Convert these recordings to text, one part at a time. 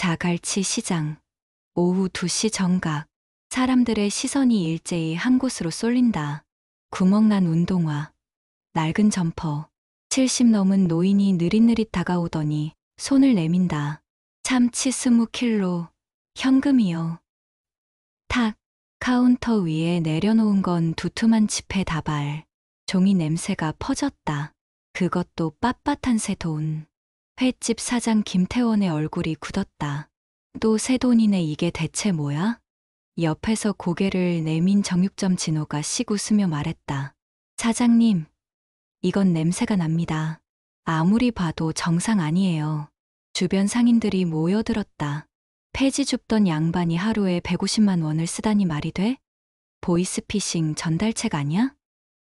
자갈치 시장. 오후 2시 정각. 사람들의 시선이 일제히 한 곳으로 쏠린다. 구멍난 운동화, 낡은 점퍼, 70 넘은 노인이 느릿느릿 다가오더니 손을 내민다. 참치 20킬로, 현금이요. 탁, 카운터 위에 내려놓은 건 두툼한 지폐 다발. 종이 냄새가 퍼졌다. 그것도 빳빳한 새 돈. 횟집 사장 김태원의 얼굴이 굳었다. 또 새 돈이네. 이게 대체 뭐야? 옆에서 고개를 내민 정육점 진호가 씩 웃으며 말했다. 사장님, 이건 냄새가 납니다. 아무리 봐도 정상 아니에요. 주변 상인들이 모여들었다. 폐지 줍던 양반이 하루에 150만 원을 쓰다니 말이 돼? 보이스피싱 전달책 아냐?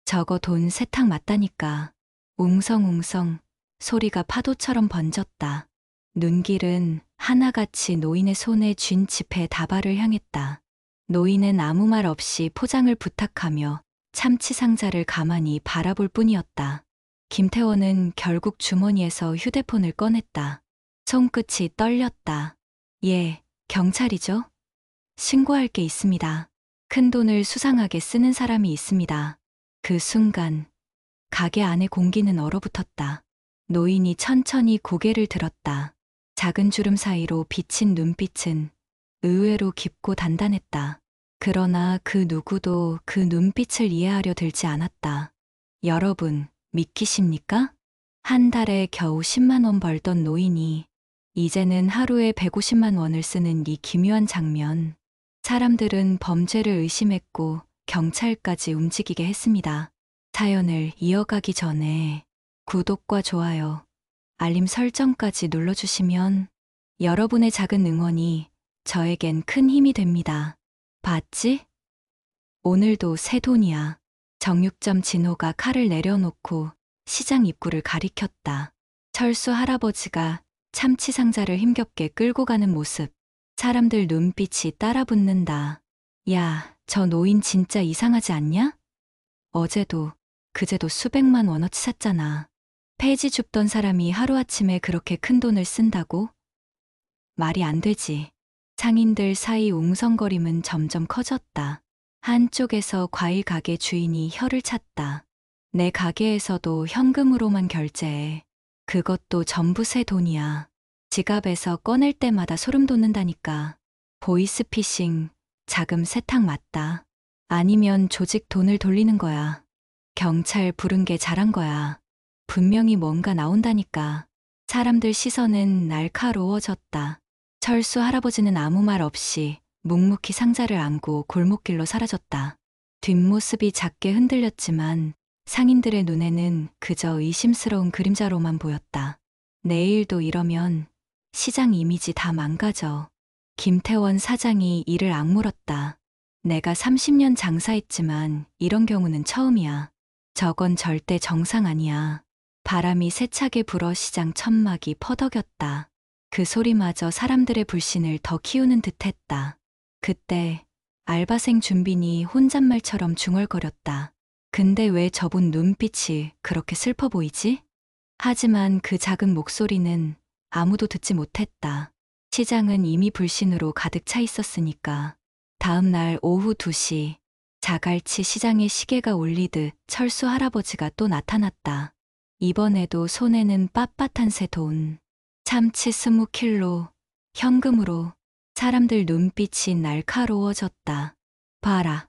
저거 돈 세탁 맞다니까. 웅성웅성 소리가 파도처럼 번졌다. 눈길은 하나같이 노인의 손에 쥔 지폐 다발을 향했다. 노인은 아무 말 없이 포장을 부탁하며 참치 상자를 가만히 바라볼 뿐이었다. 김태원은 결국 주머니에서 휴대폰을 꺼냈다. 손끝이 떨렸다. 예, 경찰이죠? 신고할 게 있습니다. 큰 돈을 수상하게 쓰는 사람이 있습니다. 그 순간 가게 안의 공기는 얼어붙었다. 노인이 천천히 고개를 들었다. 작은 주름 사이로 비친 눈빛은 의외로 깊고 단단했다. 그러나 그 누구도 그 눈빛을 이해하려 들지 않았다. 여러분, 믿기십니까? 한 달에 겨우 10만 원 벌던 노인이 이제는 하루에 150만 원을 쓰는 이 기묘한 장면. 사람들은 범죄를 의심했고 경찰까지 움직이게 했습니다. 사연을 이어가기 전에 구독과 좋아요, 알림 설정까지 눌러주시면 여러분의 작은 응원이 저에겐 큰 힘이 됩니다. 봤지? 오늘도 새 돈이야. 정육점 진호가 칼을 내려놓고 시장 입구를 가리켰다. 철수 할아버지가 참치 상자를 힘겹게 끌고 가는 모습. 사람들 눈빛이 따라붙는다. 야, 저 노인 진짜 이상하지 않냐? 어제도 그제도 수백만 원어치 샀잖아. 폐지 줍던 사람이 하루아침에 그렇게 큰 돈을 쓴다고? 말이 안 되지. 상인들 사이 웅성거림은 점점 커졌다. 한쪽에서 과일 가게 주인이 혀를 찼다. 내 가게에서도 현금으로만 결제해. 그것도 전부 새 돈이야. 지갑에서 꺼낼 때마다 소름 돋는다니까. 보이스피싱, 자금 세탁 맞다. 아니면 조직 돈을 돌리는 거야. 경찰 부른 게 잘한 거야. 분명히 뭔가 나온다니까. 사람들 시선은 날카로워졌다. 철수 할아버지는 아무 말 없이 묵묵히 상자를 안고 골목길로 사라졌다. 뒷모습이 작게 흔들렸지만 상인들의 눈에는 그저 의심스러운 그림자로만 보였다. 내일도 이러면 시장 이미지 다 망가져. 김태원 사장이 이를 악물었다. 내가 30년 장사했지만 이런 경우는 처음이야. 저건 절대 정상 아니야. 바람이 세차게 불어 시장 천막이 퍼덕였다. 그 소리마저 사람들의 불신을 더 키우는 듯했다. 그때 알바생 준빈이 혼잣말처럼 중얼거렸다. 근데 왜 저분 눈빛이 그렇게 슬퍼 보이지? 하지만 그 작은 목소리는 아무도 듣지 못했다. 시장은 이미 불신으로 가득 차 있었으니까. 다음 날 오후 2시, 자갈치 시장의 시계가 울리듯 철수 할아버지가 또 나타났다. 이번에도 손에는 빳빳한 새 돈. 참치 20킬로, 현금으로. 사람들 눈빛이 날카로워졌다. 봐라,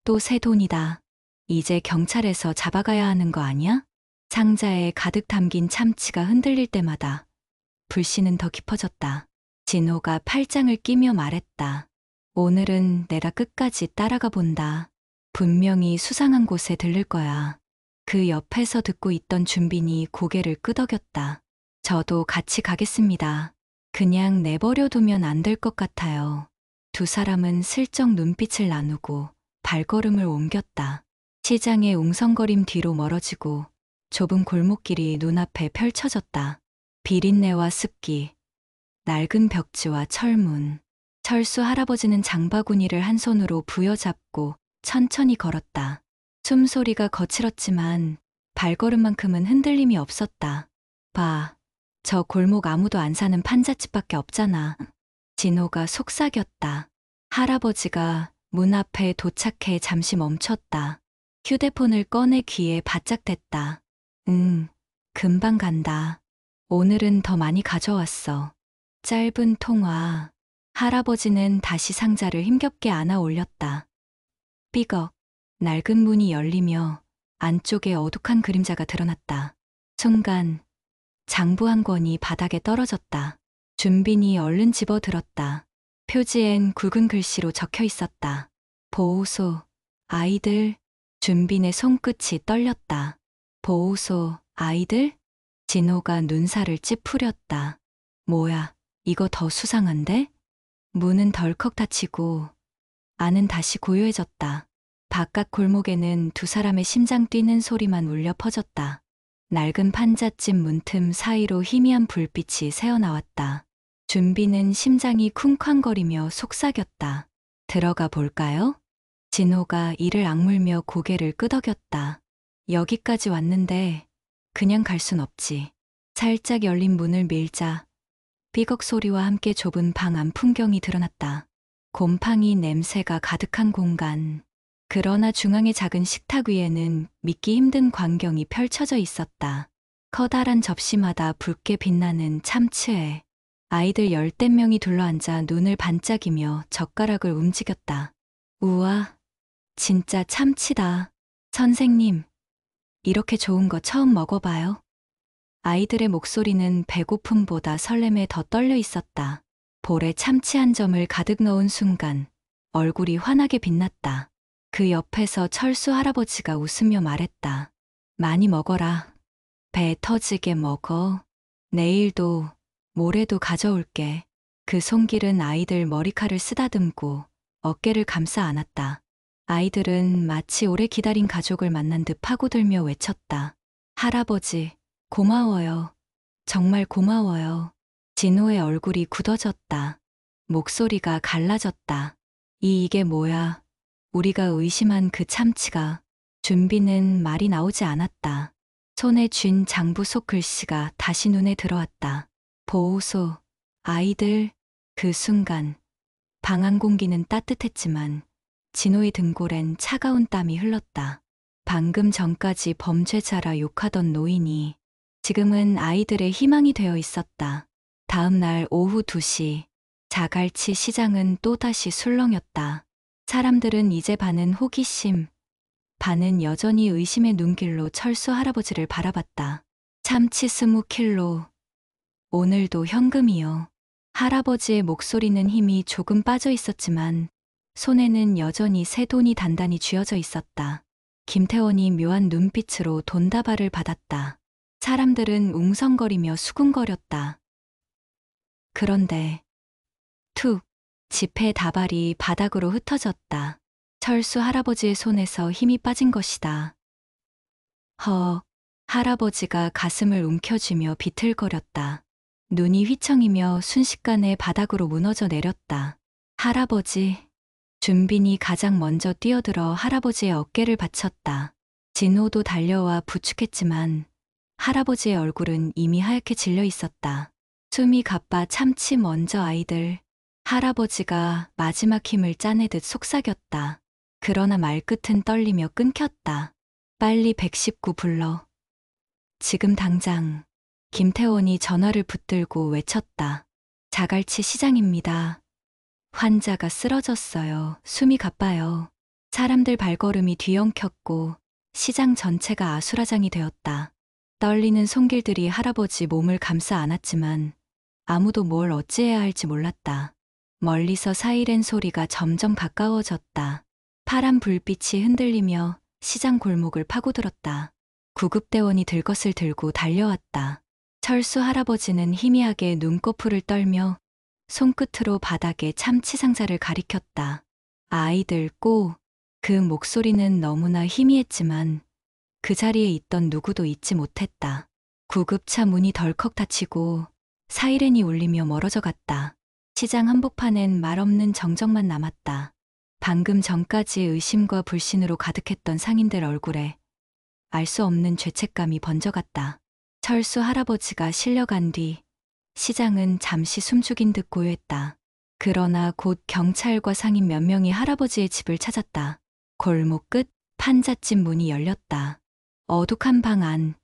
또 새 돈이다. 이제 경찰에서 잡아가야 하는 거 아니야? 상자에 가득 담긴 참치가 흔들릴 때마다 불씨는 더 깊어졌다. 진호가 팔짱을 끼며 말했다. 오늘은 내가 끝까지 따라가 본다. 분명히 수상한 곳에 들를 거야. 그 옆에서 듣고 있던 준빈이 고개를 끄덕였다. 저도 같이 가겠습니다. 그냥 내버려 두면 안 될 것 같아요. 두 사람은 슬쩍 눈빛을 나누고 발걸음을 옮겼다. 시장의 웅성거림 뒤로 멀어지고 좁은 골목길이 눈앞에 펼쳐졌다. 비린내와 습기, 낡은 벽지와 철문. 철수 할아버지는 장바구니를 한 손으로 부여잡고 천천히 걸었다. 숨소리가 거칠었지만 발걸음만큼은 흔들림이 없었다. 봐, 저 골목 아무도 안 사는 판잣집밖에 없잖아. 진호가 속삭였다. 할아버지가 문 앞에 도착해 잠시 멈췄다. 휴대폰을 꺼내 귀에 바짝 댔다. 금방 간다. 오늘은 더 많이 가져왔어. 짧은 통화. 할아버지는 다시 상자를 힘겹게 안아 올렸다. 삐걱. 낡은 문이 열리며 안쪽에 어둑한 그림자가 드러났다. 순간 장부 한 권이 바닥에 떨어졌다. 준빈이 얼른 집어들었다. 표지엔 굵은 글씨로 적혀 있었다. 보호소, 아이들. 준빈의 손끝이 떨렸다. 보호소, 아이들? 진호가 눈살을 찌푸렸다. 뭐야, 이거 더 수상한데? 문은 덜컥 닫히고 안은 다시 고요해졌다. 바깥 골목에는 두 사람의 심장 뛰는 소리만 울려 퍼졌다. 낡은 판잣집 문틈 사이로 희미한 불빛이 새어나왔다. 준비는 심장이 쿵쾅거리며 속삭였다. 들어가 볼까요? 진호가 이를 악물며 고개를 끄덕였다. 여기까지 왔는데 그냥 갈 순 없지. 살짝 열린 문을 밀자 삐걱 소리와 함께 좁은 방 안 풍경이 드러났다. 곰팡이 냄새가 가득한 공간. 그러나 중앙의 작은 식탁 위에는 믿기 힘든 광경이 펼쳐져 있었다. 커다란 접시마다 붉게 빛나는 참치회. 아이들 열댓 명이 둘러앉아 눈을 반짝이며 젓가락을 움직였다. 우와, 진짜 참치다. 선생님, 이렇게 좋은 거 처음 먹어봐요. 아이들의 목소리는 배고픔보다 설렘에 더 떨려 있었다. 볼에 참치 한 점을 가득 넣은 순간 얼굴이 환하게 빛났다. 그 옆에서 철수 할아버지가 웃으며 말했다. 많이 먹어라. 배 터지게 먹어. 내일도 모레도 가져올게. 그 손길은 아이들 머리칼을 쓰다듬고 어깨를 감싸 안았다. 아이들은 마치 오래 기다린 가족을 만난 듯 파고들며 외쳤다. 할아버지, 고마워요. 정말 고마워요. 진호의 얼굴이 굳어졌다. 목소리가 갈라졌다. 이게 뭐야? 우리가 의심한 그 참치가. 준비는 말이 나오지 않았다. 손에 쥔 장부 속 글씨가 다시 눈에 들어왔다. 보호소, 아이들. 그 순간 방 안 공기는 따뜻했지만 진호의 등골엔 차가운 땀이 흘렀다. 방금 전까지 범죄자라 욕하던 노인이 지금은 아이들의 희망이 되어 있었다. 다음 날 오후 2시 자갈치 시장은 또다시 술렁였다. 사람들은 이제 반은 호기심, 반은 여전히 의심의 눈길로 철수 할아버지를 바라봤다. 참치 20킬로, 오늘도 현금이요. 할아버지의 목소리는 힘이 조금 빠져 있었지만 손에는 여전히 새 돈이 단단히 쥐어져 있었다. 김태원이 묘한 눈빛으로 돈다발을 받았다. 사람들은 웅성거리며 수군거렸다. 그런데 툭, 지폐 다발이 바닥으로 흩어졌다. 철수 할아버지의 손에서 힘이 빠진 것이다. 할아버지가 가슴을 움켜쥐며 비틀거렸다. 눈이 휘청이며 순식간에 바닥으로 무너져 내렸다. 할아버지. 준빈이 가장 먼저 뛰어들어 할아버지의 어깨를 받쳤다. 진호도 달려와 부축했지만 할아버지의 얼굴은 이미 하얗게 질려 있었다. 숨이 가빠 참치 먼저 아이들. 할아버지가 마지막 힘을 짜내듯 속삭였다. 그러나 말끝은 떨리며 끊겼다. 빨리 119 불러. 지금 당장. 김태원이 전화를 붙들고 외쳤다. 자갈치 시장입니다. 환자가 쓰러졌어요. 숨이 가빠요. 사람들 발걸음이 뒤엉켰고 시장 전체가 아수라장이 되었다. 떨리는 손길들이 할아버지 몸을 감싸 안았지만 아무도 뭘 어찌해야 할지 몰랐다. 멀리서 사이렌 소리가 점점 가까워졌다. 파란 불빛이 흔들리며 시장 골목을 파고들었다. 구급대원이 들것을 들고 달려왔다. 철수 할아버지는 희미하게 눈꺼풀을 떨며 손끝으로 바닥에 참치 상자를 가리켰다. 아이들 꼬. 그 목소리는 너무나 희미했지만 그 자리에 있던 누구도 잊지 못했다. 구급차 문이 덜컥 닫히고 사이렌이 울리며 멀어져 갔다. 시장 한복판엔 말없는 정적만 남았다. 방금 전까지 의심과 불신으로 가득했던 상인들 얼굴에 알 수 없는 죄책감이 번져갔다. 철수 할아버지가 실려간 뒤 시장은 잠시 숨죽인 듯 고요했다. 그러나 곧 경찰과 상인 몇 명이 할아버지의 집을 찾았다. 골목 끝 판잣집 문이 열렸다. 어둑한 방 안,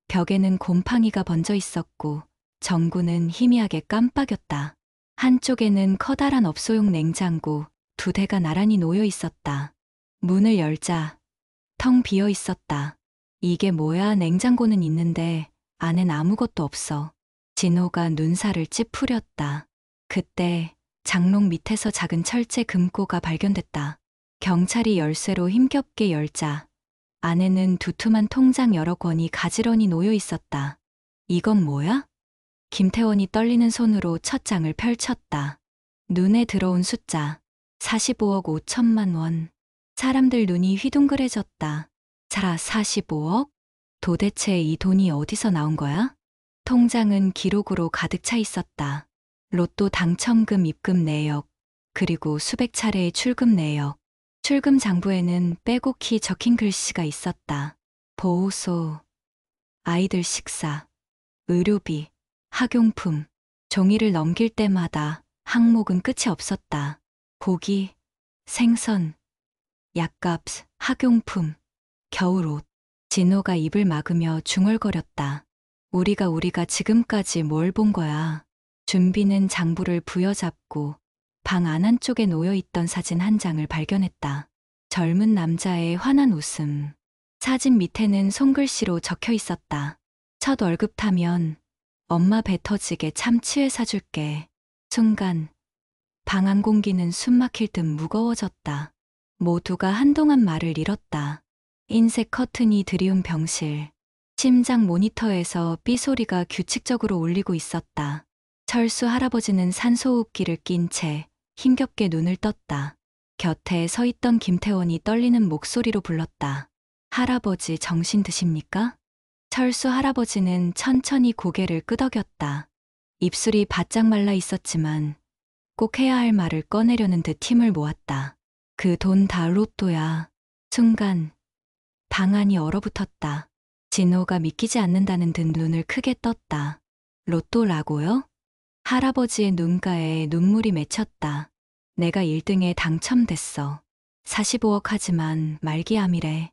벽에는 곰팡이가 번져 있었고 전구는 희미하게 깜빡였다. 한쪽에는 커다란 업소용 냉장고 2대가 나란히 놓여 있었다. 문을 열자 텅 비어 있었다. 이게 뭐야? 냉장고는 있는데 안엔 아무것도 없어. 진호가 눈살을 찌푸렸다. 그때 장롱 밑에서 작은 철제 금고가 발견됐다. 경찰이 열쇠로 힘겹게 열자 안에는 두툼한 통장 여러 권이 가지런히 놓여 있었다. 이건 뭐야? 김태원이 떨리는 손으로 첫 장을 펼쳤다. 눈에 들어온 숫자 45억 5천만 원. 사람들 눈이 휘둥그레졌다. 자, 45억? 도대체 이 돈이 어디서 나온 거야? 통장은 기록으로 가득 차 있었다. 로또 당첨금 입금 내역, 그리고 수백 차례의 출금 내역. 출금 장부에는 빼곡히 적힌 글씨가 있었다. 보호소, 아이들 식사, 의료비, 학용품. 종이를 넘길 때마다 항목은 끝이 없었다. 고기, 생선, 약값, 학용품, 겨울옷. 진호가 입을 막으며 중얼거렸다. 우리가 지금까지 뭘 본 거야. 준비는 장부를 부여잡고 방 안 한쪽에 놓여있던 사진 한 장을 발견했다. 젊은 남자의 환한 웃음. 사진 밑에는 손글씨로 적혀 있었다. 첫 월급 타면 엄마 배 터지게 참치회 사줄게. 순간 방 안 공기는 숨막힐 듯 무거워졌다. 모두가 한동안 말을 잃었다. 흰색 커튼이 드리운 병실. 심장 모니터에서 삐 소리가 규칙적으로 울리고 있었다. 철수 할아버지는 산소호흡기를 낀 채 힘겹게 눈을 떴다. 곁에 서 있던 김태원이 떨리는 목소리로 불렀다. 할아버지 정신 드십니까? 철수 할아버지는 천천히 고개를 끄덕였다. 입술이 바짝 말라 있었지만 꼭 해야 할 말을 꺼내려는 듯 힘을 모았다. 그 돈 다 로또야. 순간 방 안이 얼어붙었다. 진호가 믿기지 않는다는 듯 눈을 크게 떴다. 로또라고요? 할아버지의 눈가에 눈물이 맺혔다. 내가 1등에 당첨됐어. 45억 하지만 말기암이래.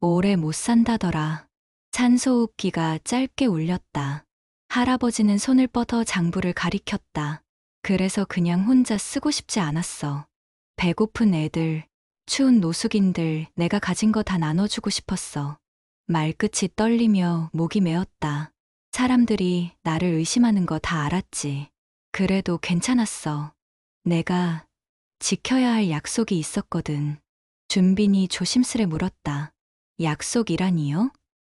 오래 못 산다더라. 산소호흡기가 짧게 울렸다. 할아버지는 손을 뻗어 장부를 가리켰다. 그래서 그냥 혼자 쓰고 싶지 않았어. 배고픈 애들, 추운 노숙인들 내가 가진 거 다 나눠주고 싶었어. 말끝이 떨리며 목이 메었다. 사람들이 나를 의심하는 거 다 알았지. 그래도 괜찮았어. 내가 지켜야 할 약속이 있었거든. 준빈이 조심스레 물었다. 약속이라니요?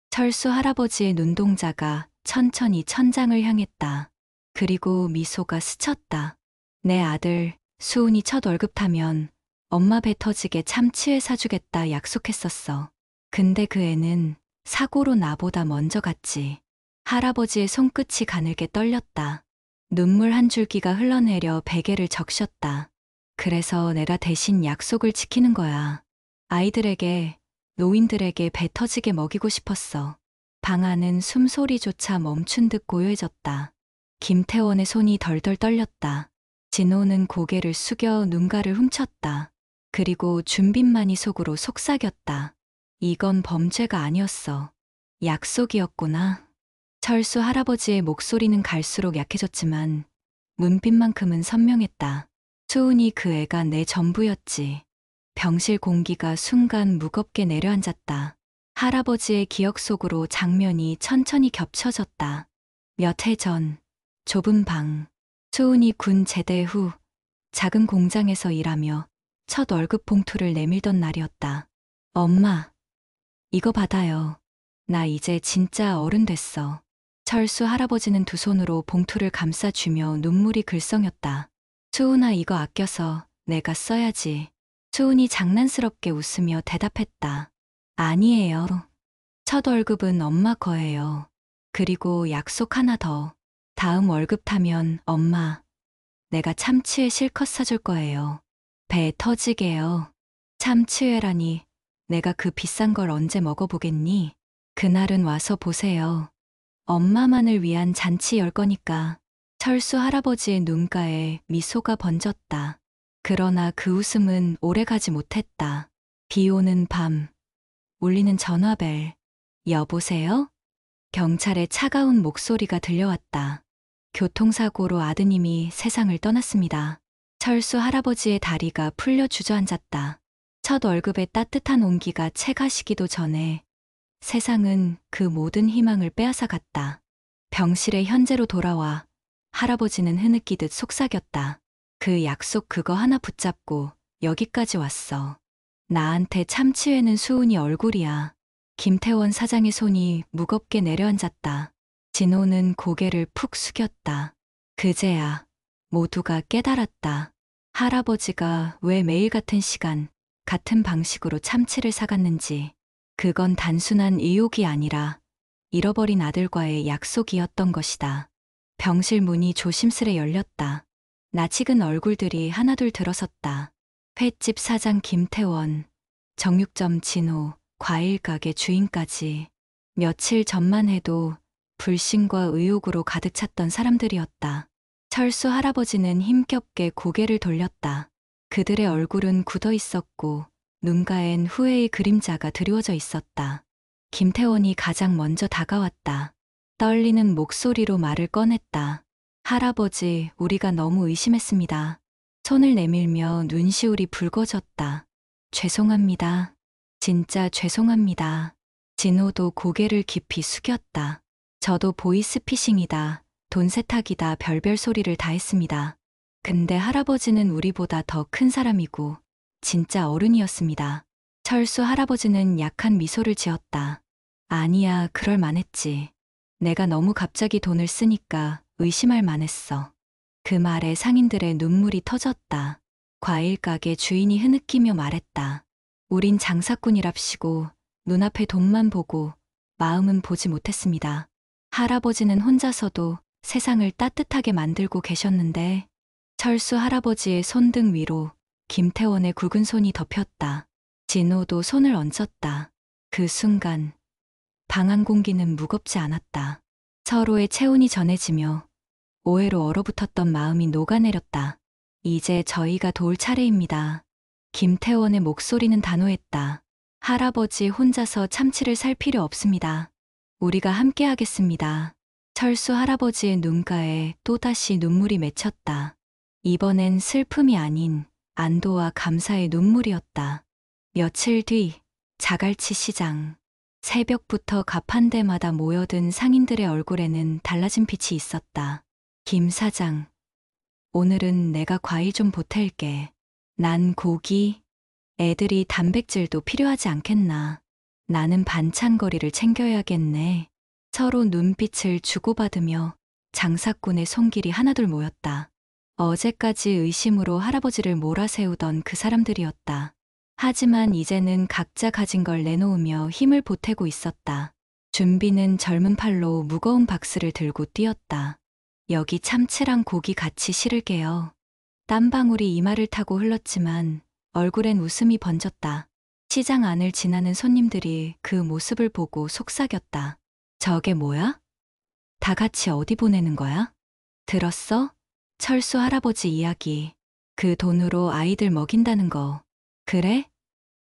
철수 할아버지의 눈동자가 천천히 천장을 향했다. 그리고 미소가 스쳤다. 내 아들 수훈이 첫 월급 타면 엄마 배 터지게 참치회 사주겠다 약속했었어. 근데 그 애는 사고로 나보다 먼저 갔지. 할아버지의 손끝이 가늘게 떨렸다. 눈물 한 줄기가 흘러내려 베개를 적셨다. 그래서 내가 대신 약속을 지키는 거야. 아이들에게, 노인들에게 배 터지게 먹이고 싶었어. 방 안은 숨소리조차 멈춘 듯 고요해졌다. 김태원의 손이 덜덜 떨렸다. 진호는 고개를 숙여 눈가를 훔쳤다. 그리고 준빈만이 속으로 속삭였다. 이건 범죄가 아니었어. 약속이었구나. 철수 할아버지의 목소리는 갈수록 약해졌지만 문빛만큼은 선명했다. 수은이 그 애가 내 전부였지. 병실 공기가 순간 무겁게 내려앉았다. 할아버지의 기억 속으로 장면이 천천히 겹쳐졌다. 몇 해 전, 좁은 방. 수은이 군 제대 후 작은 공장에서 일하며 첫 월급 봉투를 내밀던 날이었다. 엄마, 이거 받아요. 나 이제 진짜 어른 됐어. 철수 할아버지는 두 손으로 봉투를 감싸주며 눈물이 글썽였다. 수은아, 이거 아껴서 내가 써야지. 수은이 장난스럽게 웃으며 대답했다. 아니에요. 첫 월급은 엄마 거예요. 그리고 약속 하나 더. 다음 월급 타면 엄마, 내가 참치회 실컷 사줄 거예요. 배 터지게요. 참치회라니, 내가 그 비싼 걸 언제 먹어보겠니? 그날은 와서 보세요. 엄마만을 위한 잔치 열 거니까. 철수 할아버지의 눈가에 미소가 번졌다. 그러나 그 웃음은 오래가지 못했다. 비 오는 밤, 울리는 전화벨. 여보세요? 경찰의 차가운 목소리가 들려왔다. 교통사고로 아드님이 세상을 떠났습니다. 철수 할아버지의 다리가 풀려 주저앉았다. 첫 월급의 따뜻한 온기가 채 가시기도 전에 세상은 그 모든 희망을 빼앗아 갔다. 병실에 현재로 돌아와 할아버지는 흐느끼듯 속삭였다. 그 약속 그거 하나 붙잡고 여기까지 왔어. 나한테 참치회는 수은이 얼굴이야. 김태원 사장의 손이 무겁게 내려앉았다. 진호는 고개를 푹 숙였다. 그제야 모두가 깨달았다. 할아버지가 왜 매일 같은 시간, 같은 방식으로 참치를 사갔는지. 그건 단순한 의욕이 아니라 잃어버린 아들과의 약속이었던 것이다. 병실 문이 조심스레 열렸다. 낯익은 얼굴들이 하나둘 들어섰다. 횟집 사장 김태원, 정육점 진호, 과일가게 주인까지. 며칠 전만 해도 불신과 의욕으로 가득 찼던 사람들이었다. 철수 할아버지는 힘겹게 고개를 돌렸다. 그들의 얼굴은 굳어 있었고 눈가엔 후회의 그림자가 드리워져 있었다. 김태원이 가장 먼저 다가왔다. 떨리는 목소리로 말을 꺼냈다. 할아버지, 우리가 너무 의심했습니다. 손을 내밀며 눈시울이 붉어졌다. 죄송합니다. 진짜 죄송합니다. 진호도 고개를 깊이 숙였다. 저도 보이스피싱이다, 돈 세탁이다 별별 소리를 다 했습니다. 근데 할아버지는 우리보다 더 큰 사람이고 진짜 어른이었습니다. 철수 할아버지는 약한 미소를 지었다. 아니야, 그럴 만했지. 내가 너무 갑자기 돈을 쓰니까 의심할 만했어. 그 말에 상인들의 눈물이 터졌다. 과일가게 주인이 흐느끼며 말했다. 우린 장사꾼이랍시고 눈앞에 돈만 보고 마음은 보지 못했습니다. 할아버지는 혼자서도 세상을 따뜻하게 만들고 계셨는데. 철수 할아버지의 손등 위로 김태원의 굵은 손이 덮였다. 진호도 손을 얹었다. 그 순간 방안 공기는 무겁지 않았다. 서로의 체온이 전해지며 오해로 얼어붙었던 마음이 녹아내렸다. 이제 저희가 도울 차례입니다. 김태원의 목소리는 단호했다. 할아버지 혼자서 참치를 살 필요 없습니다. 우리가 함께 하겠습니다. 철수 할아버지의 눈가에 또다시 눈물이 맺혔다. 이번엔 슬픔이 아닌 안도와 감사의 눈물이었다. 며칠 뒤 자갈치 시장. 새벽부터 가판대마다 모여든 상인들의 얼굴에는 달라진 빛이 있었다. 김 사장, 오늘은 내가 과일 좀 보탤게. 난 고기, 애들이 단백질도 필요하지 않겠나. 나는 반찬거리를 챙겨야겠네. 서로 눈빛을 주고받으며 장사꾼의 손길이 하나둘 모였다. 어제까지 의심으로 할아버지를 몰아세우던 그 사람들이었다. 하지만 이제는 각자 가진 걸 내놓으며 힘을 보태고 있었다. 준비는 젊은 팔로 무거운 박스를 들고 뛰었다. 여기 참치랑 고기 같이 실을게요. 땀방울이 이마를 타고 흘렀지만 얼굴엔 웃음이 번졌다. 시장 안을 지나는 손님들이 그 모습을 보고 속삭였다. 저게 뭐야? 다 같이 어디 보내는 거야? 들었어? 철수 할아버지 이야기. 그 돈으로 아이들 먹인다는 거. 그래?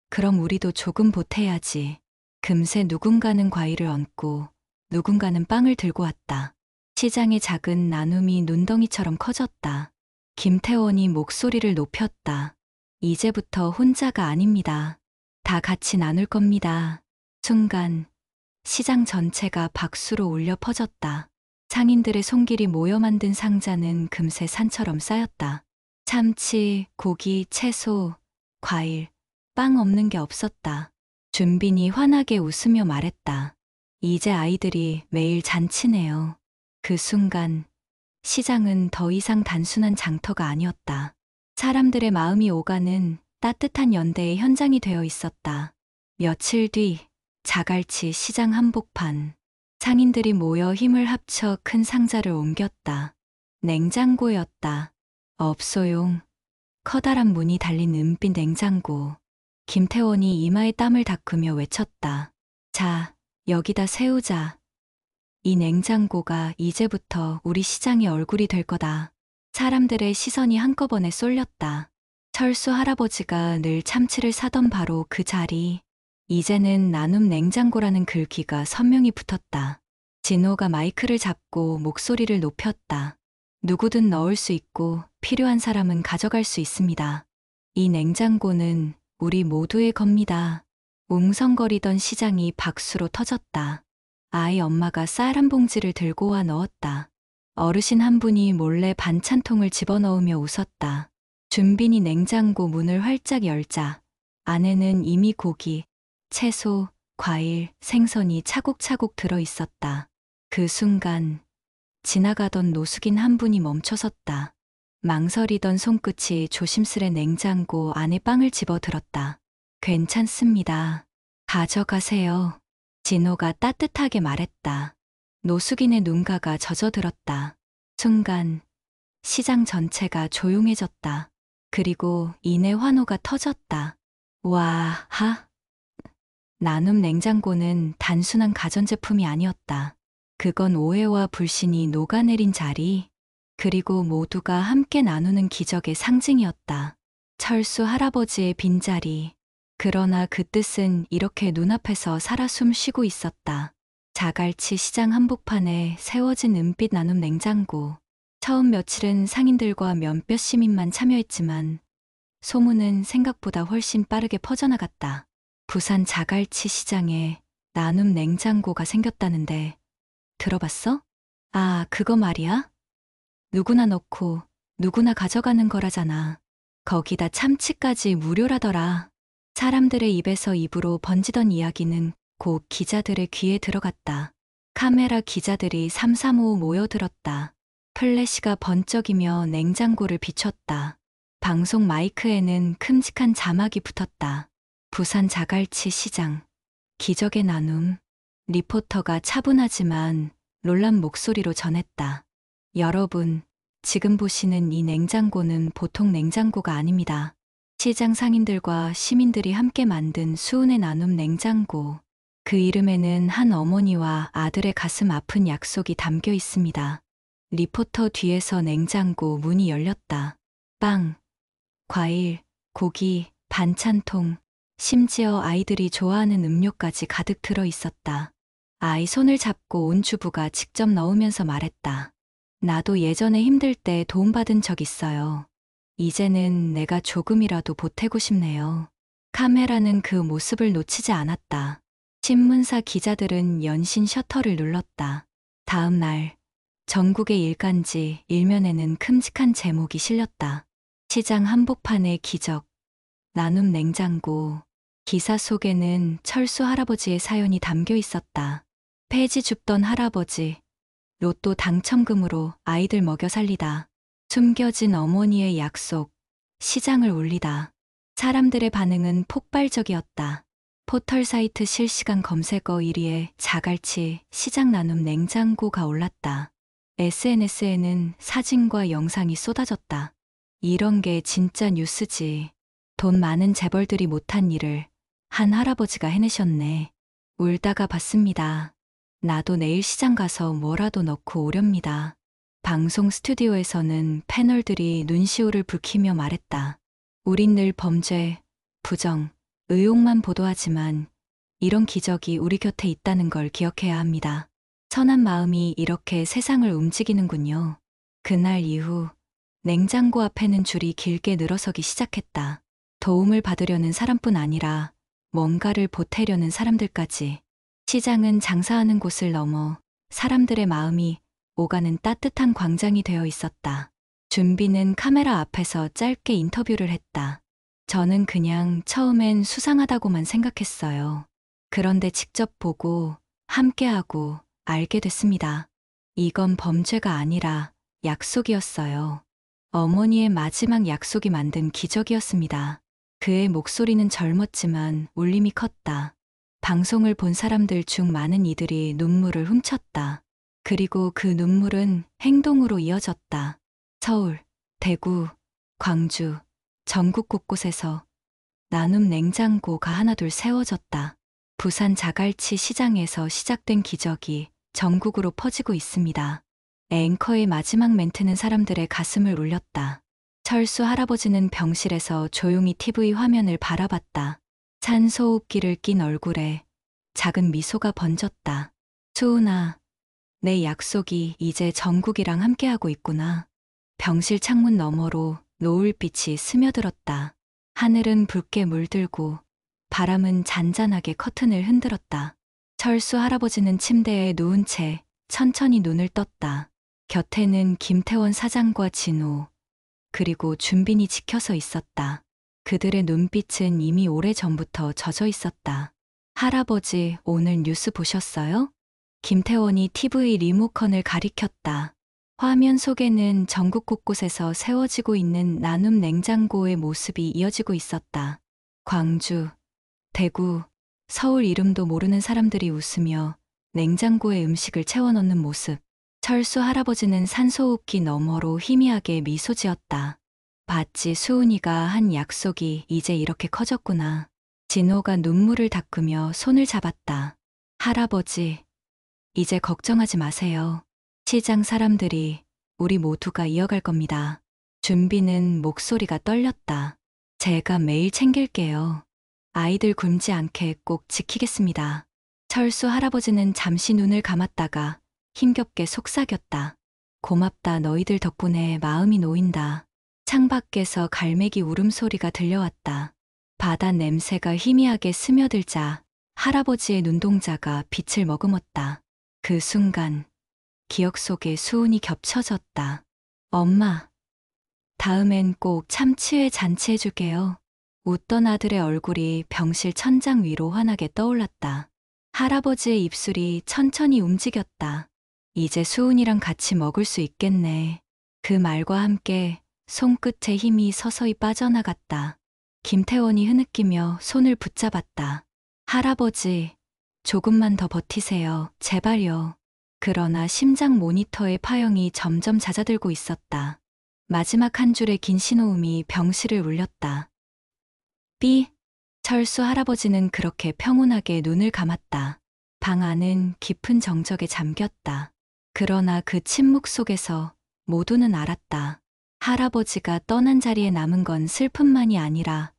그럼 우리도 조금 보태야지. 금세 누군가는 과일을 얹고 누군가는 빵을 들고 왔다. 시장의 작은 나눔이 눈덩이처럼 커졌다. 김태원이 목소리를 높였다. 이제부터 혼자가 아닙니다. 다 같이 나눌 겁니다. 순간 시장 전체가 박수로 울려 퍼졌다. 상인들의 손길이 모여 만든 상자는 금세 산처럼 쌓였다. 참치, 고기, 채소, 과일, 빵 없는 게 없었다. 준빈이 환하게 웃으며 말했다. 이제 아이들이 매일 잔치네요. 그 순간 시장은 더 이상 단순한 장터가 아니었다. 사람들의 마음이 오가는 따뜻한 연대의 현장이 되어 있었다. 며칠 뒤 자갈치 시장 한복판. 상인들이 모여 힘을 합쳐 큰 상자를 옮겼다. 냉장고였다. 업소용. 커다란 문이 달린 은빛 냉장고. 김태원이 이마에 땀을 닦으며 외쳤다. 자, 여기다 세우자. 이 냉장고가 이제부터 우리 시장의 얼굴이 될 거다. 사람들의 시선이 한꺼번에 쏠렸다. 철수 할아버지가 늘 참치를 사던 바로 그 자리. 이제는 나눔 냉장고라는 글귀가 선명히 붙었다. 진호가 마이크를 잡고 목소리를 높였다. 누구든 넣을 수 있고 필요한 사람은 가져갈 수 있습니다. 이 냉장고는 우리 모두의 겁니다. 웅성거리던 시장이 박수로 터졌다. 아이 엄마가 쌀 한 봉지를 들고 와 넣었다. 어르신 한 분이 몰래 반찬통을 집어넣으며 웃었다. 준빈이 냉장고 문을 활짝 열자 안에는 이미 고기, 채소, 과일, 생선이 차곡차곡 들어 있었다. 그 순간 지나가던 노숙인 한 분이 멈춰섰다. 망설이던 손끝이 조심스레 냉장고 안에 빵을 집어들었다. 괜찮습니다. 가져가세요. 진호가 따뜻하게 말했다. 노숙인의 눈가가 젖어들었다. 순간 시장 전체가 조용해졌다. 그리고 이내 환호가 터졌다. 와, 하. 나눔 냉장고는 단순한 가전제품이 아니었다. 그건 오해와 불신이 녹아내린 자리, 그리고 모두가 함께 나누는 기적의 상징이었다. 철수 할아버지의 빈자리. 그러나 그 뜻은 이렇게 눈앞에서 살아 숨쉬고 있었다. 자갈치 시장 한복판에 세워진 은빛 나눔 냉장고. 처음 며칠은 상인들과 몇몇 시민만 참여했지만 소문은 생각보다 훨씬 빠르게 퍼져나갔다. 부산 자갈치 시장에 나눔 냉장고가 생겼다는데 들어봤어? 아, 그거 말이야? 누구나 넣고 누구나 가져가는 거라잖아. 거기다 참치까지 무료라더라. 사람들의 입에서 입으로 번지던 이야기는 곧 기자들의 귀에 들어갔다. 카메라 기자들이 삼삼오오 모여들었다. 플래시가 번쩍이며 냉장고를 비췄다. 방송 마이크에는 큼직한 자막이 붙었다. 부산 자갈치 시장. 기적의 나눔. 리포터가 차분하지만 놀란 목소리로 전했다. 여러분, 지금 보시는 이 냉장고는 보통 냉장고가 아닙니다. 시장 상인들과 시민들이 함께 만든 수은의 나눔 냉장고. 그 이름에는 한 어머니와 아들의 가슴 아픈 약속이 담겨 있습니다. 리포터 뒤에서 냉장고 문이 열렸다. 빵, 과일, 고기, 반찬통, 심지어 아이들이 좋아하는 음료까지 가득 들어 있었다. 아이 손을 잡고 온 주부가 직접 넣으면서 말했다. 나도 예전에 힘들 때 도움받은 적 있어요. 이제는 내가 조금이라도 보태고 싶네요. 카메라는 그 모습을 놓치지 않았다. 신문사 기자들은 연신 셔터를 눌렀다. 다음 날 전국의 일간지 일면에는 큼직한 제목이 실렸다. 시장 한복판의 기적, 나눔 냉장고. 기사 속에는 철수 할아버지의 사연이 담겨 있었다. 폐지 줍던 할아버지, 로또 당첨금으로 아이들 먹여 살리다. 숨겨진 어머니의 약속, 시장을 울리다. 사람들의 반응은 폭발적이었다. 포털 사이트 실시간 검색어 1위에 자갈치 시장 나눔 냉장고가 올랐다. SNS에는 사진과 영상이 쏟아졌다. 이런 게 진짜 뉴스지. 돈 많은 재벌들이 못한 일을 한 할아버지가 해내셨네. 울다가 봤습니다. 나도 내일 시장 가서 뭐라도 넣고 오렵니다. 방송 스튜디오에서는 패널들이 눈시울을 붉히며 말했다. 우린 늘 범죄, 부정, 의혹만 보도하지만 이런 기적이 우리 곁에 있다는 걸 기억해야 합니다. 선한 마음이 이렇게 세상을 움직이는군요. 그날 이후 냉장고 앞에는 줄이 길게 늘어서기 시작했다. 도움을 받으려는 사람뿐 아니라 뭔가를 보태려는 사람들까지. 시장은 장사하는 곳을 넘어 사람들의 마음이 오가는 따뜻한 광장이 되어 있었다. 준비는 카메라 앞에서 짧게 인터뷰를 했다. 저는 그냥 처음엔 수상하다고만 생각했어요. 그런데 직접 보고 함께하고 알게 됐습니다. 이건 범죄가 아니라 약속이었어요. 어머니의 마지막 약속이 만든 기적이었습니다. 그의 목소리는 젊었지만 울림이 컸다. 방송을 본 사람들 중 많은 이들이 눈물을 훔쳤다. 그리고 그 눈물은 행동으로 이어졌다. 서울, 대구, 광주, 전국 곳곳에서 나눔 냉장고가 하나둘 세워졌다. 부산 자갈치 시장에서 시작된 기적이 전국으로 퍼지고 있습니다. 앵커의 마지막 멘트는 사람들의 가슴을 울렸다. 철수 할아버지는 병실에서 조용히 TV 화면을 바라봤다. 산소호흡기를 낀 얼굴에 작은 미소가 번졌다. 수은아, 내 약속이 이제 전국이랑 함께하고 있구나. 병실 창문 너머로 노을빛이 스며들었다. 하늘은 붉게 물들고 바람은 잔잔하게 커튼을 흔들었다. 철수 할아버지는 침대에 누운 채 천천히 눈을 떴다. 곁에는 김태원 사장과 진호, 그리고 준빈이 지켜서 있었다. 그들의 눈빛은 이미 오래전부터 젖어 있었다. 할아버지, 오늘 뉴스 보셨어요? 김태원이 TV 리모컨을 가리켰다. 화면 속에는 전국 곳곳에서 세워지고 있는 나눔 냉장고의 모습이 이어지고 있었다. 광주, 대구, 서울 이름도 모르는 사람들이 웃으며 냉장고에 음식을 채워넣는 모습. 철수 할아버지는 산소호흡기 너머로 희미하게 미소 지었다. 봤지, 수은이가 한 약속이 이제 이렇게 커졌구나. 진호가 눈물을 닦으며 손을 잡았다. 할아버지, 이제 걱정하지 마세요. 시장 사람들이, 우리 모두가 이어갈 겁니다. 준비는 목소리가 떨렸다. 제가 매일 챙길게요. 아이들 굶지 않게 꼭 지키겠습니다. 철수 할아버지는 잠시 눈을 감았다가 힘겹게 속삭였다. 고맙다, 너희들 덕분에 마음이 놓인다. 창밖에서 갈매기 울음소리가 들려왔다. 바다 냄새가 희미하게 스며들자 할아버지의 눈동자가 빛을 머금었다. 그 순간 기억 속에 수은이 겹쳐졌다. 엄마, 다음엔 꼭 참치회 잔치해줄게요. 웃던 아들의 얼굴이 병실 천장 위로 환하게 떠올랐다. 할아버지의 입술이 천천히 움직였다. 이제 수은이랑 같이 먹을 수 있겠네. 그 말과 함께 손끝에 힘이 서서히 빠져나갔다. 김태원이 흐느끼며 손을 붙잡았다. 할아버지, 조금만 더 버티세요. 제발요. 그러나 심장 모니터의 파형이 점점 잦아들고 있었다. 마지막 한 줄의 긴 신호음이 병실을 울렸다. 삐. 철수 할아버지는 그렇게 평온하게 눈을 감았다. 방 안은 깊은 정적에 잠겼다. 그러나 그 침묵 속에서 모두는 알았다. 할아버지가 떠난 자리에 남은 건 슬픔만이 아니라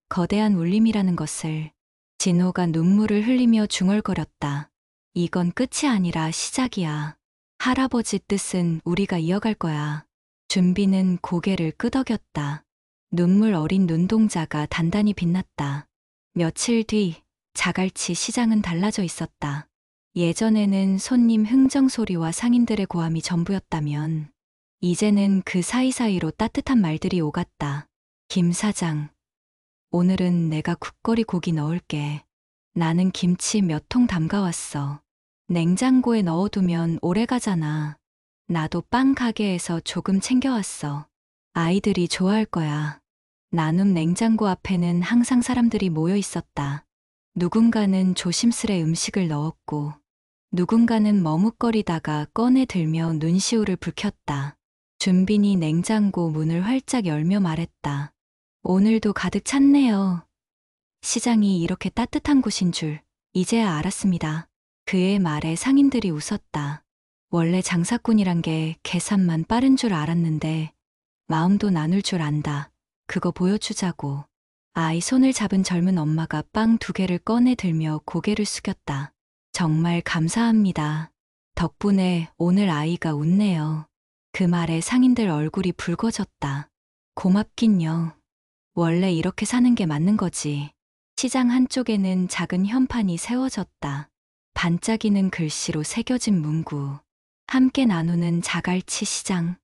거대한 울림이라는 것을. 진호가 눈물을 흘리며 중얼거렸다. 이건 끝이 아니라 시작이야. 할아버지 뜻은 우리가 이어갈 거야. 준비는 고개를 끄덕였다. 눈물 어린 눈동자가 단단히 빛났다. 며칠 뒤 자갈치 시장은 달라져 있었다. 예전에는 손님 흥정 소리와 상인들의 고함이 전부였다면 이제는 그 사이사이로 따뜻한 말들이 오갔다. 김 사장, 오늘은 내가 국거리 고기 넣을게. 나는 김치 몇 통 담가왔어. 냉장고에 넣어두면 오래 가잖아. 나도 빵 가게에서 조금 챙겨왔어. 아이들이 좋아할 거야. 나눔 냉장고 앞에는 항상 사람들이 모여 있었다. 누군가는 조심스레 음식을 넣었고, 누군가는 머뭇거리다가 꺼내 들며 눈시울을 붉혔다. 준빈이 냉장고 문을 활짝 열며 말했다. 오늘도 가득 찼네요. 시장이 이렇게 따뜻한 곳인 줄 이제야 알았습니다. 그의 말에 상인들이 웃었다. 원래 장사꾼이란 게 계산만 빠른 줄 알았는데 마음도 나눌 줄 안다. 그거 보여주자고. 아이 손을 잡은 젊은 엄마가 빵 2개를 꺼내 들며 고개를 숙였다. 정말 감사합니다. 덕분에 오늘 아이가 웃네요. 그 말에 상인들 얼굴이 붉어졌다. 고맙긴요. 원래 이렇게 사는 게 맞는 거지. 시장 한쪽에는 작은 현판이 세워졌다. 반짝이는 글씨로 새겨진 문구. 함께 나누는 자갈치 시장.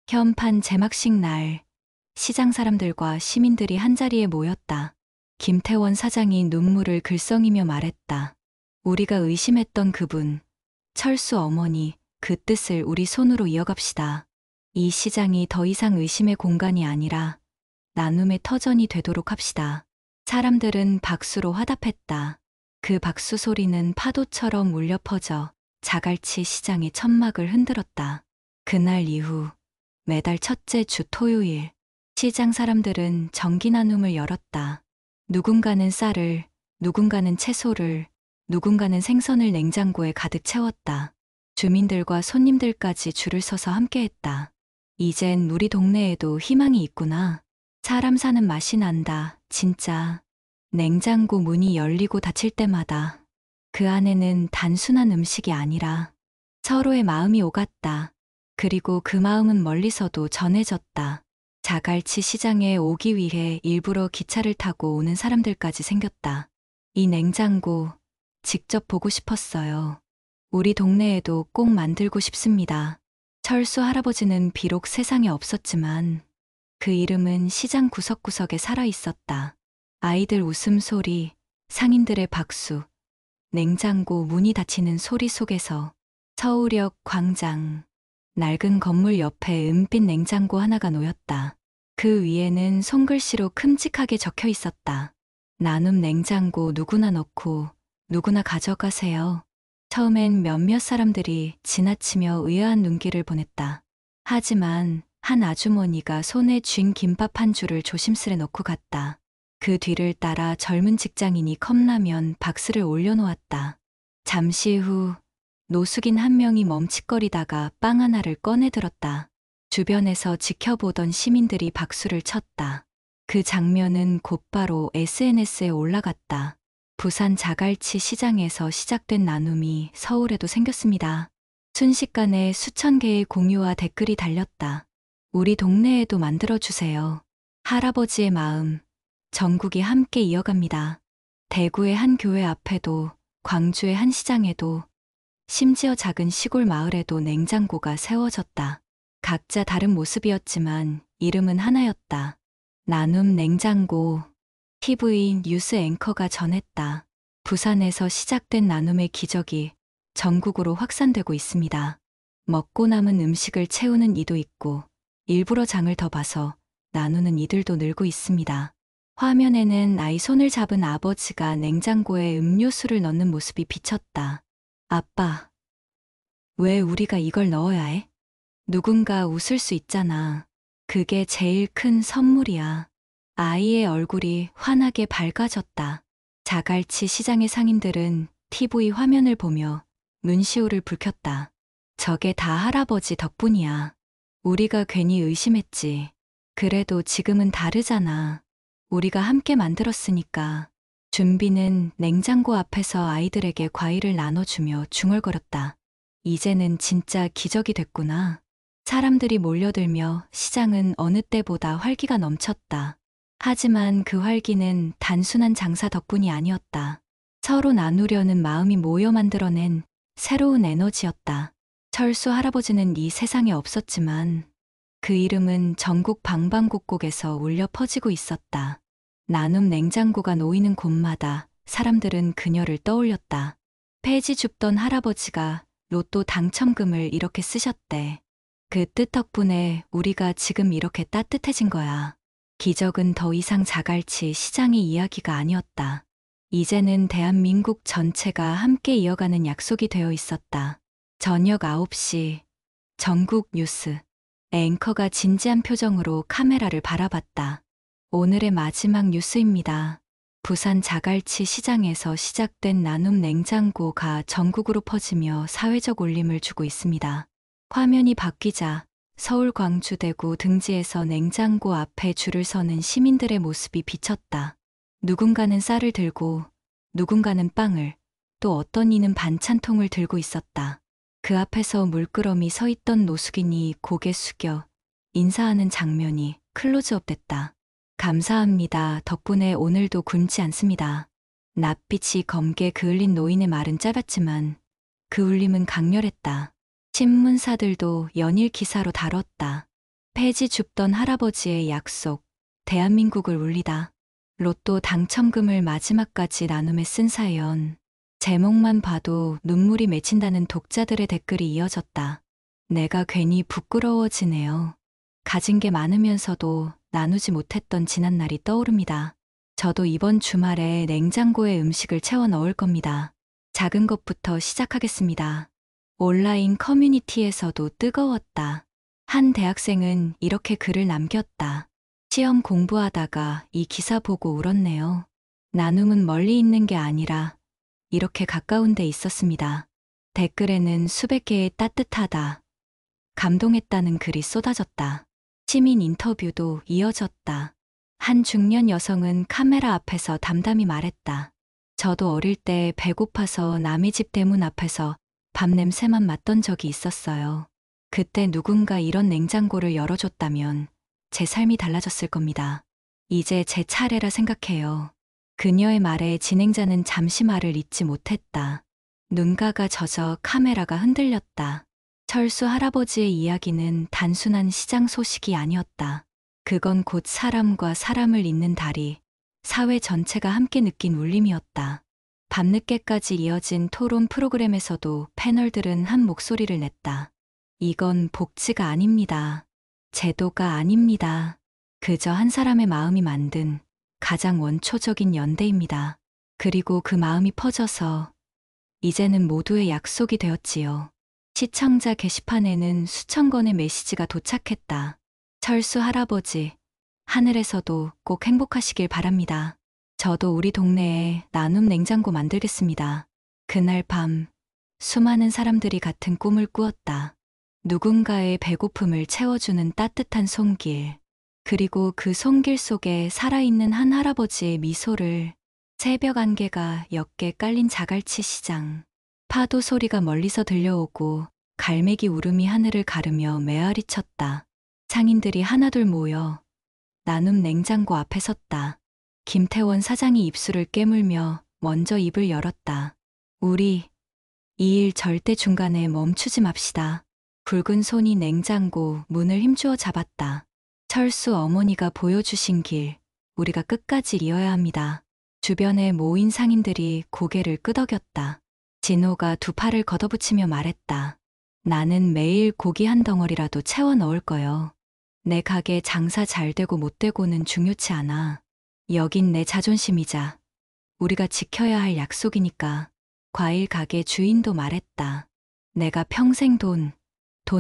현판 제막식 날, 시장 사람들과 시민들이 한자리에 모였다. 김태원 사장이 눈물을 글썽이며 말했다. 우리가 의심했던 그분, 철수 어머니, 그 뜻을 우리 손으로 이어갑시다. 이 시장이 더 이상 의심의 공간이 아니라 나눔의 터전이 되도록 합시다. 사람들은 박수로 화답했다. 그 박수 소리는 파도처럼 울려 퍼져 자갈치 시장의 천막을 흔들었다. 그날 이후 매달 첫째 주 토요일, 시장 사람들은 정기 나눔을 열었다. 누군가는 쌀을, 누군가는 채소를, 누군가는 생선을 냉장고에 가득 채웠다. 주민들과 손님들까지 줄을 서서 함께했다. 이젠 우리 동네에도 희망이 있구나. 사람 사는 맛이 난다, 진짜. 냉장고 문이 열리고 닫힐 때마다 그 안에는 단순한 음식이 아니라 서로의 마음이 오갔다. 그리고 그 마음은 멀리서도 전해졌다. 자갈치 시장에 오기 위해 일부러 기차를 타고 오는 사람들까지 생겼다. 이 냉장고 직접 보고 싶었어요. 우리 동네에도 꼭 만들고 싶습니다. 철수 할아버지는 비록 세상에 없었지만 그 이름은 시장 구석구석에 살아 있었다. 아이들 웃음소리, 상인들의 박수, 냉장고 문이 닫히는 소리 속에서 서울역 광장, 낡은 건물 옆에 은빛 냉장고 하나가 놓였다. 그 위에는 손글씨로 큼직하게 적혀 있었다. 나눔 냉장고 누구나 넣고 누구나 가져가세요. 처음엔 몇몇 사람들이 지나치며 의아한 눈길을 보냈다. 하지만 한 아주머니가 손에 쥔 김밥 한 줄을 조심스레 넣고 갔다. 그 뒤를 따라 젊은 직장인이 컵라면 박스를 올려놓았다. 잠시 후 노숙인 한 명이 멈칫거리다가 빵 하나를 꺼내들었다. 주변에서 지켜보던 시민들이 박수를 쳤다. 그 장면은 곧바로 SNS에 올라갔다. 부산 자갈치 시장에서 시작된 나눔이 서울에도 생겼습니다. 순식간에 수천 개의 공유와 댓글이 달렸다. 우리 동네에도 만들어주세요. 할아버지의 마음, 전국이 함께 이어갑니다. 대구의 한 교회 앞에도, 광주의 한 시장에도, 심지어 작은 시골 마을에도 냉장고가 세워졌다. 각자 다른 모습이었지만 이름은 하나였다. 나눔 냉장고. TV 뉴스 앵커가 전했다. 부산에서 시작된 나눔의 기적이 전국으로 확산되고 있습니다. 먹고 남은 음식을 채우는 이도 있고 일부러 장을 더 봐서 나누는 이들도 늘고 있습니다. 화면에는 아이 손을 잡은 아버지가 냉장고에 음료수를 넣는 모습이 비쳤다. 아빠, 왜 우리가 이걸 넣어야 해? 누군가 웃을 수 있잖아. 그게 제일 큰 선물이야. 아이의 얼굴이 환하게 밝아졌다. 자갈치 시장의 상인들은 TV 화면을 보며 눈시울을 붉혔다. 저게 다 할아버지 덕분이야. 우리가 괜히 의심했지. 그래도 지금은 다르잖아. 우리가 함께 만들었으니까. 준비는 냉장고 앞에서 아이들에게 과일을 나눠주며 중얼거렸다. 이제는 진짜 기적이 됐구나. 사람들이 몰려들며 시장은 어느 때보다 활기가 넘쳤다. 하지만 그 활기는 단순한 장사 덕분이 아니었다. 서로 나누려는 마음이 모여 만들어낸 새로운 에너지였다. 철수 할아버지는 이 세상에 없었지만 그 이름은 전국 방방곡곡에서 울려 퍼지고 있었다. 나눔 냉장고가 놓이는 곳마다 사람들은 그녀를 떠올렸다. 폐지 줍던 할아버지가 로또 당첨금을 이렇게 쓰셨대. 그 뜻 덕분에 우리가 지금 이렇게 따뜻해진 거야. 기적은 더 이상 자갈치 시장의 이야기가 아니었다. 이제는 대한민국 전체가 함께 이어가는 약속이 되어 있었다. 저녁 9시 전국 뉴스. 앵커가 진지한 표정으로 카메라를 바라봤다. 오늘의 마지막 뉴스입니다. 부산 자갈치 시장에서 시작된 나눔 냉장고가 전국으로 퍼지며 사회적 울림을 주고 있습니다. 화면이 바뀌자 서울, 광주, 대구 등지에서 냉장고 앞에 줄을 서는 시민들의 모습이 비쳤다. 누군가는 쌀을 들고, 누군가는 빵을, 또 어떤 이는 반찬통을 들고 있었다. 그 앞에서 물끄러미 서 있던 노숙인이 고개 숙여 인사하는 장면이 클로즈업 됐다. 감사합니다. 덕분에 오늘도 굶지 않습니다. 낯빛이 검게 그을린 노인의 말은 짧았지만 그 울림은 강렬했다. 신문사들도 연일 기사로 다뤘다. 폐지 줍던 할아버지의 약속, 대한민국을 울리다. 로또 당첨금을 마지막까지 나눔에 쓴 사연. 제목만 봐도 눈물이 맺힌다는 독자들의 댓글이 이어졌다. 내가 괜히 부끄러워지네요. 가진 게 많으면서도 나누지 못했던 지난날이 떠오릅니다. 저도 이번 주말에 냉장고에 음식을 채워 넣을 겁니다. 작은 것부터 시작하겠습니다. 온라인 커뮤니티에서도 뜨거웠다. 한 대학생은 이렇게 글을 남겼다. 시험 공부하다가 이 기사 보고 울었네요. 나눔은 멀리 있는 게 아니라 이렇게 가까운 데 있었습니다. 댓글에는 수백 개의 따뜻하다, 감동했다는 글이 쏟아졌다. 시민 인터뷰도 이어졌다. 한 중년 여성은 카메라 앞에서 담담히 말했다. 저도 어릴 때 배고파서 남의 집 대문 앞에서 밥 냄새만 맡던 적이 있었어요. 그때 누군가 이런 냉장고를 열어줬다면 제 삶이 달라졌을 겁니다. 이제 제 차례라 생각해요. 그녀의 말에 진행자는 잠시 말을 잇지 못했다. 눈가가 젖어 카메라가 흔들렸다. 철수 할아버지의 이야기는 단순한 시장 소식이 아니었다. 그건 곧 사람과 사람을 잇는 다리, 사회 전체가 함께 느낀 울림이었다. 밤늦게까지 이어진 토론 프로그램에서도 패널들은 한 목소리를 냈다. 이건 복지가 아닙니다. 제도가 아닙니다. 그저 한 사람의 마음이 만든 가장 원초적인 연대입니다. 그리고 그 마음이 퍼져서 이제는 모두의 약속이 되었지요. 시청자 게시판에는 수천 건의 메시지가 도착했다. 철수 할아버지, 하늘에서도 꼭 행복하시길 바랍니다. 저도 우리 동네에 나눔 냉장고 만들겠습니다. 그날 밤, 수많은 사람들이 같은 꿈을 꾸었다. 누군가의 배고픔을 채워주는 따뜻한 손길, 그리고 그 손길 속에 살아있는 한 할아버지의 미소를. 새벽 안개가 옅게 깔린 자갈치 시장. 파도 소리가 멀리서 들려오고 갈매기 울음이 하늘을 가르며 메아리 쳤다. 상인들이 하나둘 모여 나눔 냉장고 앞에 섰다. 김태원 사장이 입술을 깨물며 먼저 입을 열었다. 우리 이 일 절대 중간에 멈추지 맙시다. 붉은 손이 냉장고 문을 힘주어 잡았다. 철수 어머니가 보여주신 길, 우리가 끝까지 이어야 합니다. 주변에 모인 상인들이 고개를 끄덕였다. 진호가 두 팔을 걷어붙이며 말했다. 나는 매일 고기 한 덩어리라도 채워 넣을 거요. 내 가게 장사 잘 되고 못 되고는 중요치 않아. 여긴 내 자존심이자 우리가 지켜야 할 약속이니까. 과일 가게 주인도 말했다. 내가 평생 돈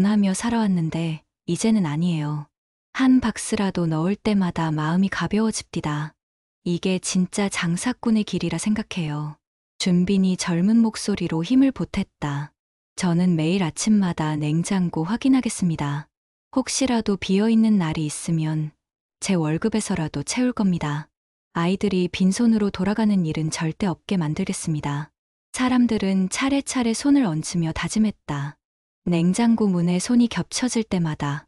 하며 살아왔는데 이제는 아니에요. 한 박스라도 넣을 때마다 마음이 가벼워집디다. 이게 진짜 장사꾼의 길이라 생각해요. 준빈이 젊은 목소리로 힘을 보탰다. 저는 매일 아침마다 냉장고 확인하겠습니다. 혹시라도 비어있는 날이 있으면 제 월급에서라도 채울 겁니다. 아이들이 빈손으로 돌아가는 일은 절대 없게 만들겠습니다. 사람들은 차례차례 손을 얹으며 다짐했다. 냉장고 문에 손이 겹쳐질 때마다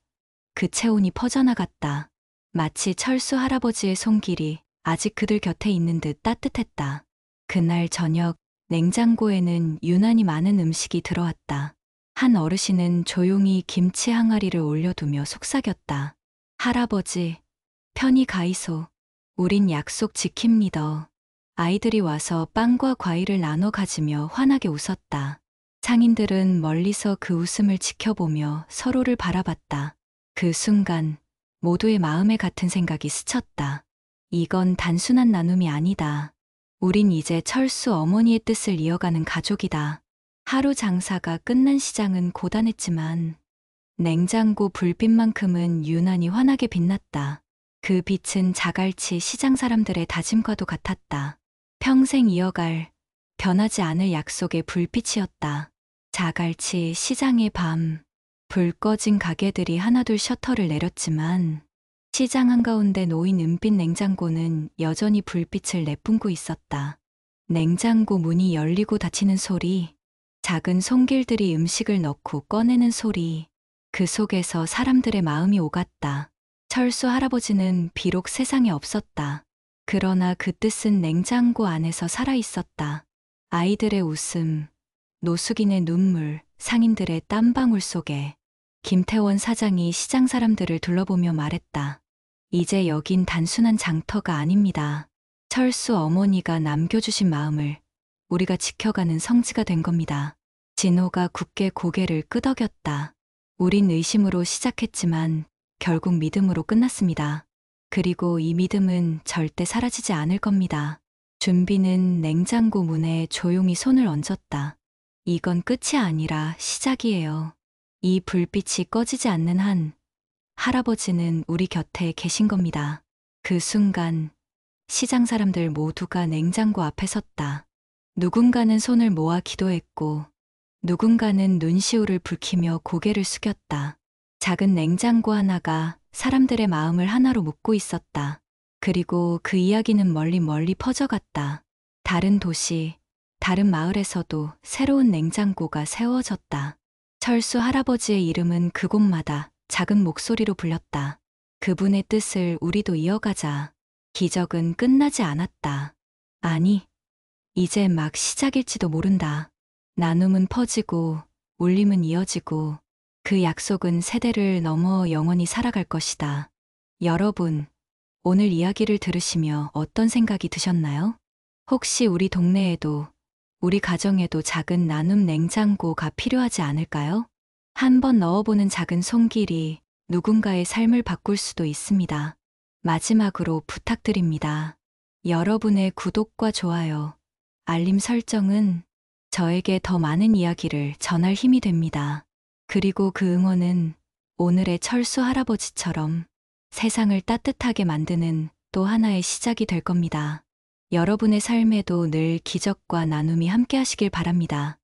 그 체온이 퍼져나갔다. 마치 철수 할아버지의 손길이 아직 그들 곁에 있는 듯 따뜻했다. 그날 저녁 냉장고에는 유난히 많은 음식이 들어왔다. 한 어르신은 조용히 김치 항아리를 올려두며 속삭였다. 할아버지, 편히 가이소. 우린 약속 지킵니다. 아이들이 와서 빵과 과일을 나눠 가지며 환하게 웃었다. 상인들은 멀리서 그 웃음을 지켜보며 서로를 바라봤다. 그 순간 모두의 마음에 같은 생각이 스쳤다. 이건 단순한 나눔이 아니다. 우린 이제 철수 어머니의 뜻을 이어가는 가족이다. 하루 장사가 끝난 시장은 고단했지만 냉장고 불빛만큼은 유난히 환하게 빛났다. 그 빛은 자갈치 시장 사람들의 다짐과도 같았다. 평생 이어갈, 변하지 않을 약속의 불빛이었다. 자갈치 시장의 밤, 불 꺼진 가게들이 하나둘 셔터를 내렸지만 시장 한가운데 놓인 은빛 냉장고는 여전히 불빛을 내뿜고 있었다. 냉장고 문이 열리고 닫히는 소리, 작은 손길들이 음식을 넣고 꺼내는 소리, 그 속에서 사람들의 마음이 오갔다. 철수 할아버지는 비록 세상에 없었다. 그러나 그 뜻은 냉장고 안에서 살아있었다. 아이들의 웃음, 노숙인의 눈물, 상인들의 땀방울 속에 김태원 사장이 시장 사람들을 둘러보며 말했다. 이제 여긴 단순한 장터가 아닙니다. 철수 어머니가 남겨주신 마음을 우리가 지켜가는 성지가 된 겁니다. 진호가 굳게 고개를 끄덕였다. 우린 의심으로 시작했지만 결국 믿음으로 끝났습니다. 그리고 이 믿음은 절대 사라지지 않을 겁니다. 준비는 냉장고 문에 조용히 손을 얹었다. 이건 끝이 아니라 시작이에요. 이 불빛이 꺼지지 않는 한 할아버지는 우리 곁에 계신 겁니다. 그 순간 시장 사람들 모두가 냉장고 앞에 섰다. 누군가는 손을 모아 기도했고 누군가는 눈시울을 붉히며 고개를 숙였다. 작은 냉장고 하나가 사람들의 마음을 하나로 묶고 있었다. 그리고 그 이야기는 멀리 멀리 퍼져갔다. 다른 도시, 다른 마을에서도 새로운 냉장고가 세워졌다. 철수 할아버지의 이름은 그곳마다 작은 목소리로 불렸다. 그분의 뜻을 우리도 이어가자. 기적은 끝나지 않았다. 아니, 이제 막 시작일지도 모른다. 나눔은 퍼지고 울림은 이어지고 그 약속은 세대를 넘어 영원히 살아갈 것이다. 여러분, 오늘 이야기를 들으시며 어떤 생각이 드셨나요? 혹시 우리 동네에도, 우리 가정에도 작은 나눔 냉장고가 필요하지 않을까요? 한번 넣어보는 작은 손길이 누군가의 삶을 바꿀 수도 있습니다. 마지막으로 부탁드립니다. 여러분의 구독과 좋아요, 알림 설정은 저에게 더 많은 이야기를 전할 힘이 됩니다. 그리고 그 응원은 오늘의 철수 할아버지처럼 세상을 따뜻하게 만드는 또 하나의 시작이 될 겁니다. 여러분의 삶에도 늘 기적과 나눔이 함께 하시길 바랍니다.